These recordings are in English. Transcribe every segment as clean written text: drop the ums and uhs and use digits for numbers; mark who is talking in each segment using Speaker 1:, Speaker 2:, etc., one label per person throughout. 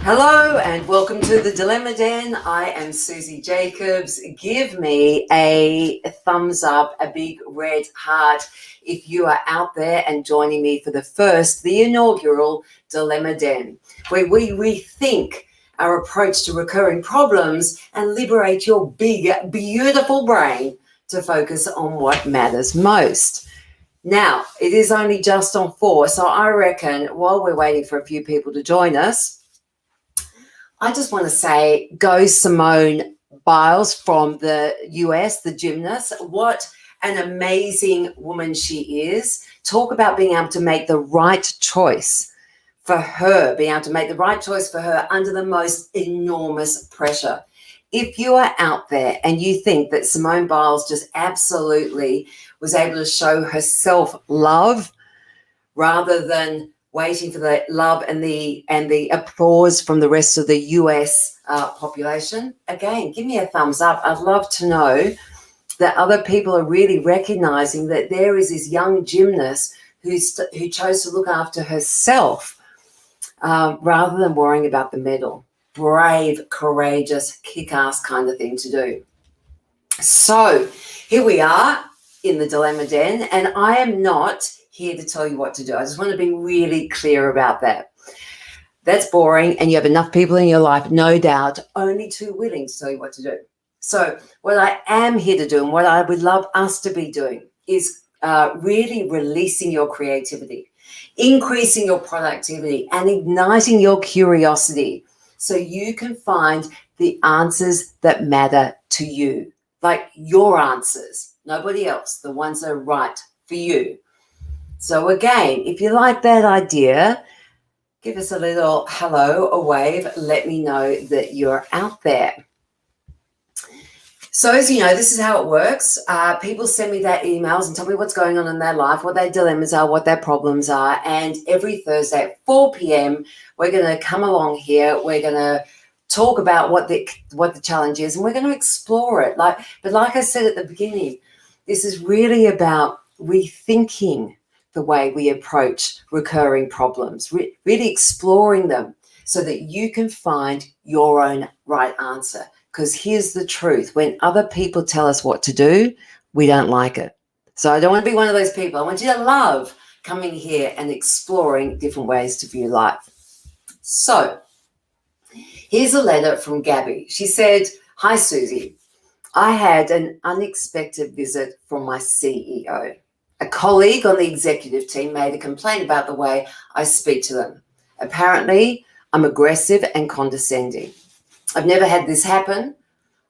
Speaker 1: Hello and welcome to the Dilemma Den. I am Suzy Jacobs. Give me a thumbs up, a big red heart if you are out there and joining me for the inaugural Dilemma Den, where we rethink our approach to recurring problems and liberate your big, beautiful brain to focus on what matters most. Now, it is only just on 4, so I reckon while we're waiting for a few people to join us, I just want to say, go Simone Biles from the US, the gymnast. What an amazing woman she is. Talk about being able to make the right choice for her, being able to make the right choice for her under the most enormous pressure. If you are out there and you think that Simone Biles just absolutely was able to show herself love rather than waiting for the love and the applause from the rest of the US population, again, give me a thumbs up. I'd love to know that other people are really recognizing that there is this young gymnast who chose to look after herself rather than worrying about the medal. Brave, courageous, kick-ass kind of thing to do. So here we are in the Dilemma Den, and I am not here to tell you what to do. I just want to be really clear about that. That's boring, and you have enough people in your life, no doubt, only too willing to tell you what to do. So what I am here to do and what I would love us to be doing is really releasing your creativity, increasing your productivity, and igniting your curiosity so you can find the answers that matter to you, like your answers, nobody else, the ones that are right for you. So again, if you like that idea, give us a little hello, a wave. Let me know that you're out there. So as you know, this is how it works. People send me their emails and tell me what's going on in their life, what their dilemmas are, what their problems are. And every Thursday at 4 p.m., we're going to come along here. We're going to talk about what the challenge is, and we're going to explore it. But like I said at the beginning, this is really about rethinking the way we approach recurring problems, really exploring them so that you can find your own right answer. Because here's the truth. When other people tell us what to do, we don't like it. So I don't want to be one of those people. I want you to love coming here and exploring different ways to view life. So here's a letter from Gabby. She said, "Hi, Suzy. I had an unexpected visit from my CEO. A colleague on the executive team made a complaint about the way I speak to them. Apparently, I'm aggressive and condescending. I've never had this happen.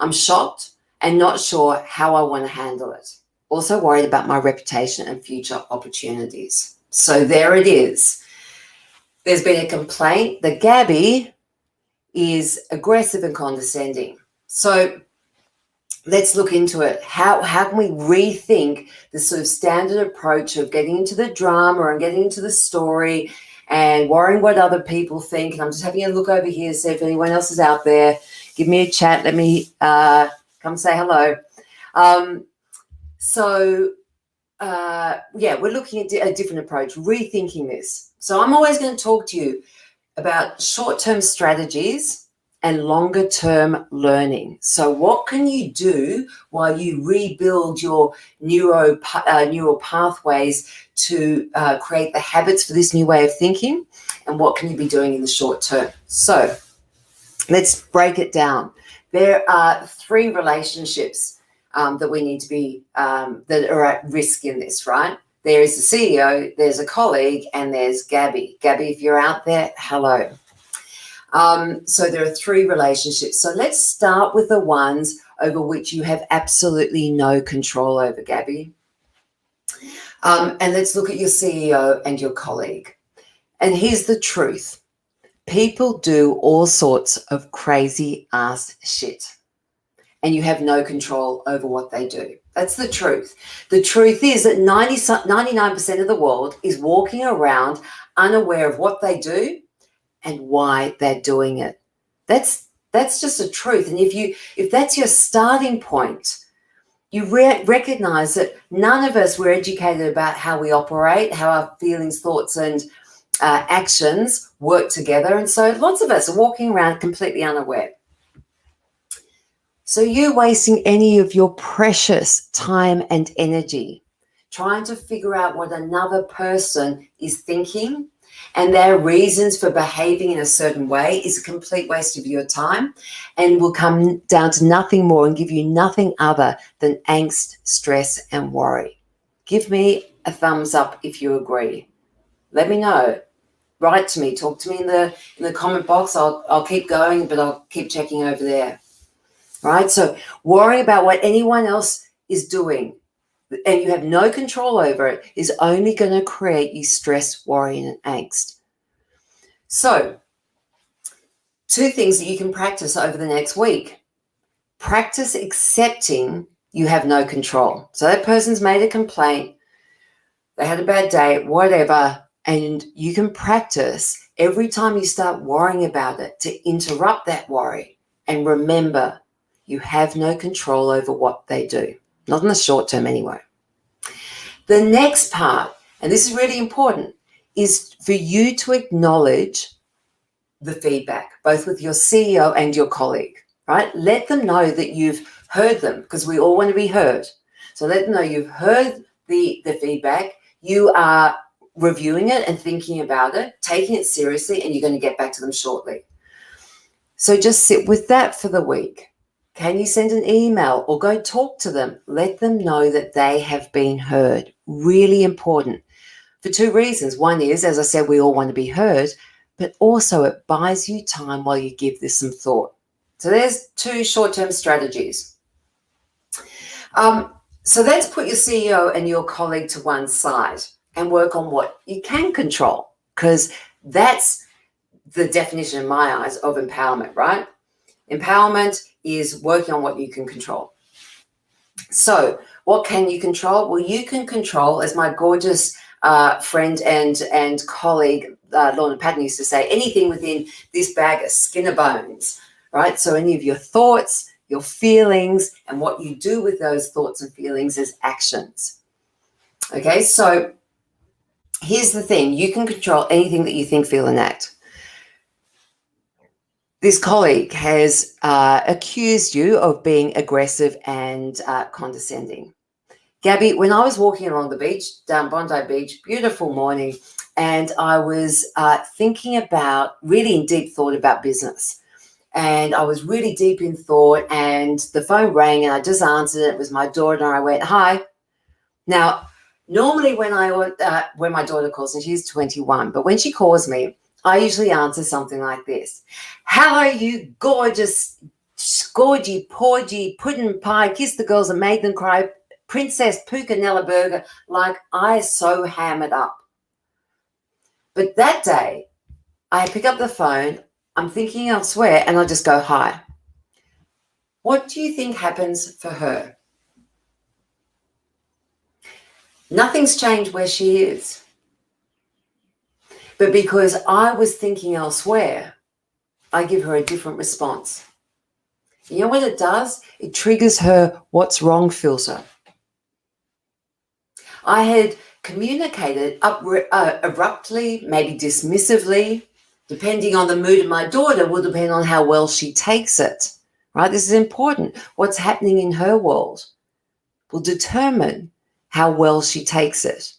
Speaker 1: I'm shocked and not sure how I want to handle it. Also worried about my reputation and future opportunities." So there it is. There's been a complaint that Gabby is aggressive and condescending. So let's look into it. How can we rethink the sort of standard approach of getting into the drama and getting into the story and worrying what other people think? And I'm just having a look over here to see if anyone else is out there. Give me a chat. Let me come say hello. We're looking at a different approach, rethinking this. So I'm always going to talk to you about short-term strategies and longer-term learning. So what can you do while you rebuild your neural pathways to create the habits for this new way of thinking? And what can you be doing in the short term? So let's break it down. There are 3 relationships that we need to be, that are at risk in this, right? There is the CEO, there's a colleague, and there's Gabby. Gabby, if you're out there, hello. So there are 3 relationships. So let's start with the ones over which you have absolutely no control over, Gabby. And let's look at your CEO and your colleague. And here's the truth. People do all sorts of crazy ass shit, and you have no control over what they do. That's the truth. The truth is that 99% of the world is walking around unaware of what they do and why they're doing it. That's just the truth. And if that's your starting point, you recognize that none of us were educated about how we operate, how our feelings, thoughts, and actions work together. And so lots of us are walking around completely unaware. So you're wasting any of your precious time and energy trying to figure out what another person is thinking and their reasons for behaving in a certain way is a complete waste of your time and will come down to nothing more and give you nothing other than angst, stress, and worry. Give me a thumbs up if you agree. Let me know. Write to me. Talk to me in the comment box. I'll keep going, but I'll keep checking over there. Right? So worry about what anyone else is doing and you have no control over it is only going to create you stress, worry, and angst. So 2 things that you can practice over the next week. Practice accepting you have no control. So that person's made a complaint, they had a bad day, whatever, and you can practice every time you start worrying about it to interrupt that worry and remember you have no control over what they do, not in the short term anyway. The next part, and this is really important, is for you to acknowledge the feedback, both with your CEO and your colleague, right? Let them know that you've heard them because we all want to be heard. So let them know you've heard the feedback, you are reviewing it and thinking about it, taking it seriously, and you're going to get back to them shortly. So just sit with that for the week. Can you send an email or go talk to them? Let them know that they have been heard. Really important for 2 reasons. One is, as I said, we all want to be heard, but also it buys you time while you give this some thought. So there's 2 short-term strategies. So let's put your CEO and your colleague to one side and work on what you can control, because that's the definition in my eyes of empowerment, right? Empowerment is working on what you can control. So what can you control? Well, you can control, as my gorgeous friend and colleague, Lorna Patton used to say, anything within this bag of skin or bones, right? So any of your thoughts, your feelings, and what you do with those thoughts and feelings as actions. Okay, so here's the thing. You can control anything that you think, feel, and act. This colleague has accused you of being aggressive and condescending. Gabby, when I was walking along the beach, down Bondi Beach, beautiful morning, and I was thinking about, really in deep thought about business. And I was really deep in thought and the phone rang and I just answered it. It was my daughter and I went, hi. Now, normally when my daughter calls me, she's 21, but when she calls me, I usually answer something like this. Hello, you gorgeous, scorgy, porgy, pudding pie, kiss the girls and made them cry, Princess Pucanella burger, like I so hammered up. But that day, I pick up the phone, I'm thinking elsewhere, and I just go, hi. What do you think happens for her? Nothing's changed where she is. But because I was thinking elsewhere, I give her a different response. You know what it does? It triggers her what's wrong filter. I had communicated abruptly, maybe dismissively, depending on the mood of my daughter, will depend on how well she takes it, right? This is important. What's happening in her world will determine how well she takes it.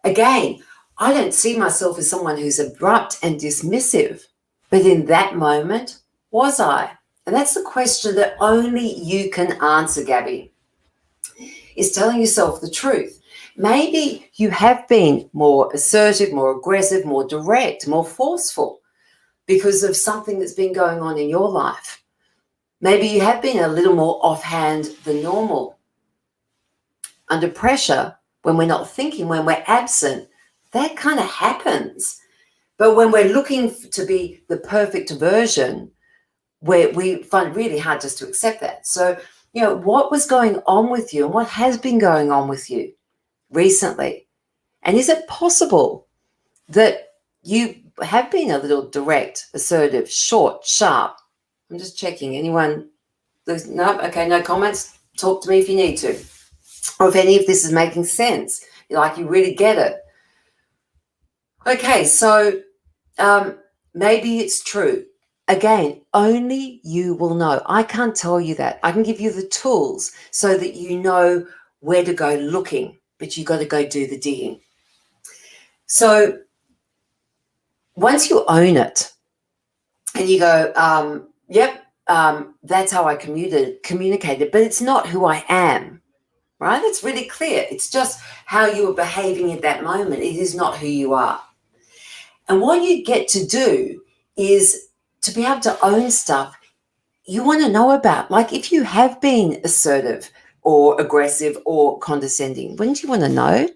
Speaker 1: Again, I don't see myself as someone who's abrupt and dismissive, but in that moment, was I? And that's the question that only you can answer, Gabby, is telling yourself the truth. Maybe you have been more assertive, more aggressive, more direct, more forceful because of something that's been going on in your life. Maybe you have been a little more offhand than normal. Under pressure, when we're not thinking, when we're absent, that kind of happens. But when we're looking to be the perfect version, we find it really hard just to accept that. So, you know, what was going on with you and what has been going on with you recently? And is it possible that you have been a little direct, assertive, short, sharp? I'm just checking. Anyone? No? Okay, no comments? Talk to me if you need to. Or if any of this is making sense, like you really get it. Okay, so maybe it's true. Again, only you will know. I can't tell you that. I can give you the tools so that you know where to go looking, but you got to go do the digging. So once you own it and you go, yep, that's how I communicated, but it's not who I am, right? It's really clear. It's just how you are behaving at that moment. It is not who you are. And what you get to do is to be able to own stuff you want to know about. Like if you have been assertive or aggressive or condescending, wouldn't you want to know?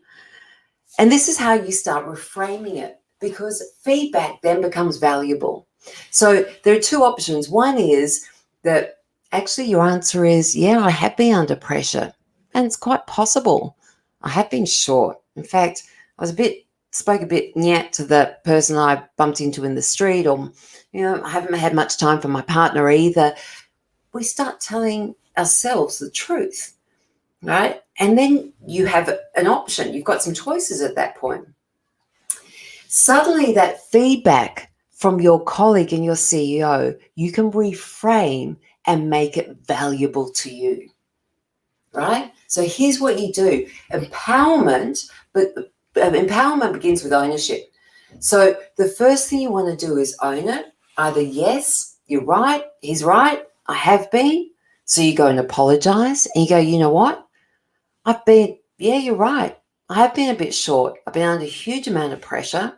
Speaker 1: And this is how you start reframing it because feedback then becomes valuable. So there are two options. One is that actually your answer is, yeah, I have been under pressure. And it's quite possible. I have been short. In fact, spoke a bit nyat to the person I bumped into in the street, or, I haven't had much time for my partner either. We start telling ourselves the truth, right? And then you have an option. You've got some choices at that point. Suddenly, that feedback from your colleague and your CEO, you can reframe and make it valuable to you, right? So here's what you do. Empowerment, but empowerment begins with ownership. So the first thing you want to do is own it. Either yes, you're right, he's right, I have been. So you go and apologize and you go, you know what? Yeah, you're right. I have been a bit short. I've been under a huge amount of pressure.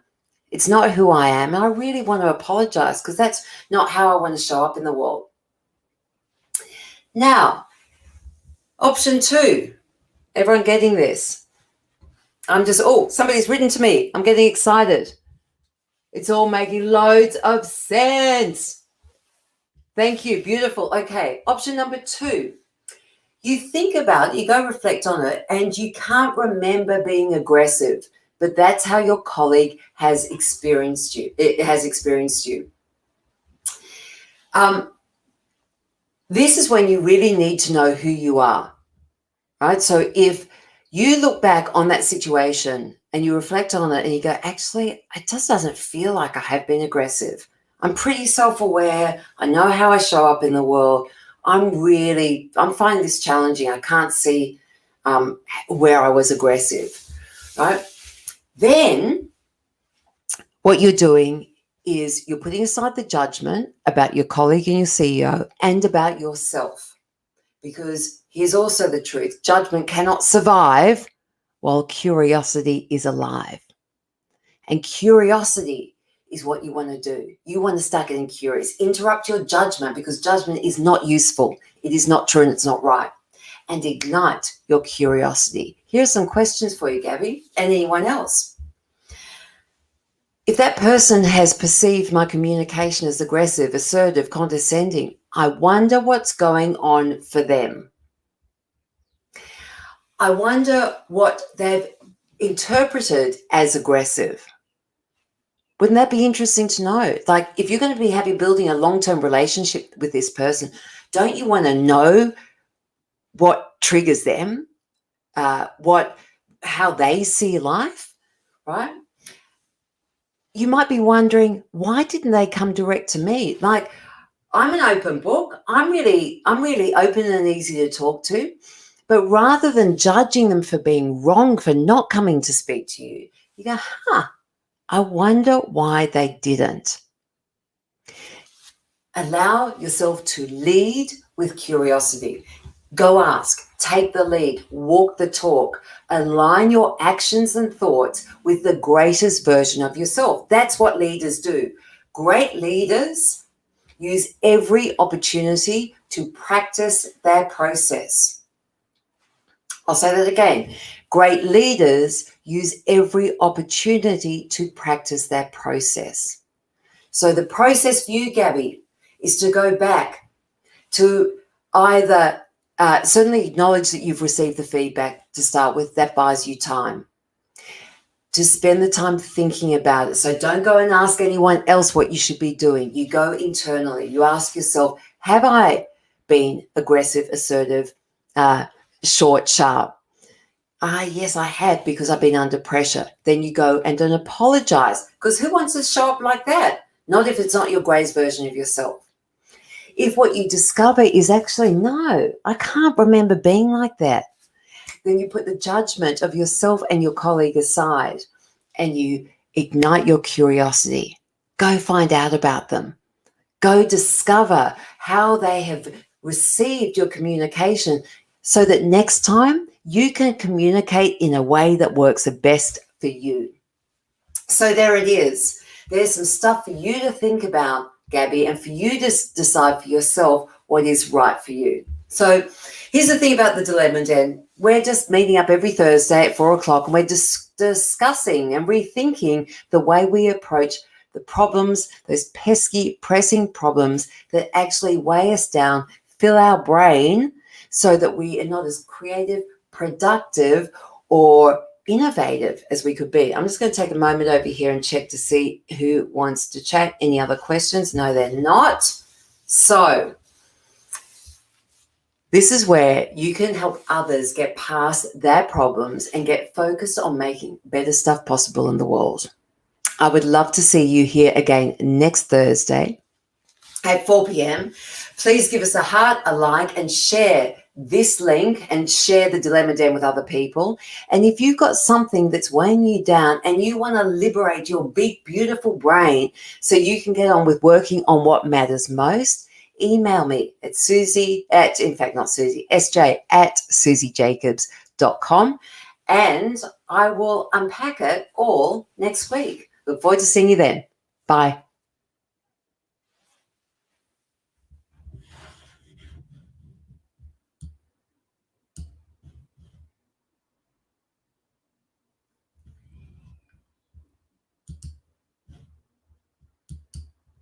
Speaker 1: It's not who I am. And I really want to apologize because that's not how I want to show up in the world. Now, option 2. Everyone getting this? Somebody's written to me. I'm getting excited. It's all making loads of sense. Thank you. Beautiful. Okay. Option number 2. You go reflect on it, and you can't remember being aggressive, but that's how your colleague has experienced you. It has experienced you. This is when you really need to know who you are, right? So if you look back on that situation and you reflect on it and you go, actually, it just doesn't feel like I have been aggressive. I'm pretty self-aware. I know how I show up in the world. I'm finding this challenging. I can't see where I was aggressive, right? Then what you're doing is you're putting aside the judgment about your colleague and your CEO and about yourself. Because here's also the truth. Judgment cannot survive while curiosity is alive. And curiosity is what you want to do. You want to start getting curious. Interrupt your judgment because judgment is not useful. It is not true and it's not right. And ignite your curiosity. Here are some questions for you, Gabby, and anyone else. If that person has perceived my communication as aggressive, assertive, condescending, I wonder what's going on for them. I wonder what they've interpreted as aggressive. Wouldn't that be interesting to know? Like, if you're going to be building a long-term relationship with this person, don't you want to know what triggers them, how they see life, right? You might be wondering, why didn't they come direct to me? Like, I'm an open book. I'm really open and easy to talk to. But rather than judging them for being wrong, for not coming to speak to you, you go, I wonder why they didn't. Allow yourself to lead with curiosity. Go ask, take the lead, walk the talk, align your actions and thoughts with the greatest version of yourself. That's what leaders do. Great leaders use every opportunity to practice their process. I'll say that again. Great leaders use every opportunity to practice their process. So the process for you, Gabby, is to go back to either certainly acknowledge that you've received the feedback to start with. That buys you time to spend the time thinking about it. So don't go and ask anyone else what you should be doing. You go internally. You ask yourself, have I been aggressive, assertive, short, sharp? Yes, I have because I've been under pressure. Then you go and don't apologize because who wants to show up like that? Not if it's not your greatest version of yourself. If what you discover is actually, no, I can't remember being like that, then you put the judgment of yourself and your colleague aside and you ignite your curiosity. Go find out about them. Go discover how they have received your communication so that next time you can communicate in a way that works the best for you. So there it is. There's some stuff for you to think about, Gabby, and for you to decide for yourself what is right for you. So here's the thing about the dilemma, Jen. We're just meeting up every Thursday at 4 o'clock and we're discussing and rethinking the way we approach the problems, those pesky, pressing problems that actually weigh us down, fill our brain so that we are not as creative, productive, or innovative as we could be. I'm just going to take a moment over here and check to see who wants to chat. Any other questions? No, they're not. So this is where you can help others get past their problems and get focused on making better stuff possible in the world. I would love to see you here again next Thursday at 4 p.m. Please give us a heart, a like, and share this link and share the Dilemma Den with other people. And if you've got something that's weighing you down and you want to liberate your big, beautiful brain so you can get on with working on what matters most, email me at Suzy at, in fact, not Suzy, SJ at suzyjacobs.com, and I will unpack it all next week. Look forward to seeing you then. Bye.